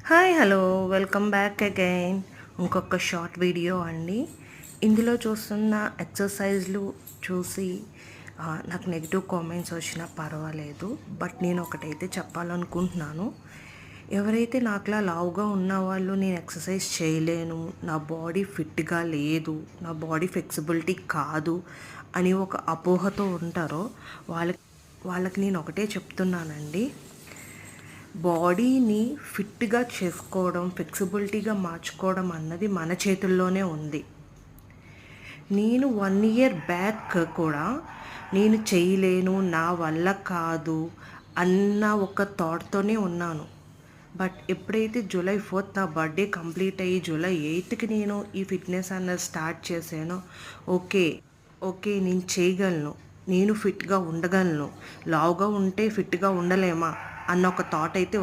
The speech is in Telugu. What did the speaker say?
Hi hello welcome back again. ఇంకొక షార్ట్ వీడియో అండి. ఇందులో చూస్తున్న ఎక్సర్సైజ్లు చూసి నాకు నెగిటివ్ కామెంట్స్ వచ్చినా పర్వాలేదు, బట్ నేను ఒకటైతే చెప్పాలనుకుంటున్నాను. ఎవరైతే నాకులా లావుగా ఉన్న వాళ్ళు నేను ఎక్సర్సైజ్ చేయలేను, నా బాడీ ఫిట్గా లేదు, నా బాడీ ఫ్లెక్సిబిలిటీ కాదు అని ఒక అపోహతో ఉంటారో వాళ్ళకి నేను ఒకటే చెప్తున్నానండి. బాడీని ఫిట్గా చేసుకోవడం, ఫ్లెక్సిబిలిటీగా మార్చుకోవడం అన్నది మన చేతుల్లోనే ఉంది. నేను 1 ఇయర్ బ్యాక్ కూడా నేను చేయలేను, నా వల్ల కాదు అన్న ఒక థాట్తోనే ఉన్నాను. బట్ ఎప్పుడైతే జూలై 4th నా బర్త్డే కంప్లీట్ అయ్యి జూలై 8కి నేను ఈ ఫిట్నెస్ అన్నది స్టార్ట్ చేశానో, ఓకే ఓకే నేను చేయగలను, నేను ఫిట్గా ఉండగలను, లావుగా ఉంటే ఫిట్గా ఉండలేమా అన్న ఒక థాట్ అయితే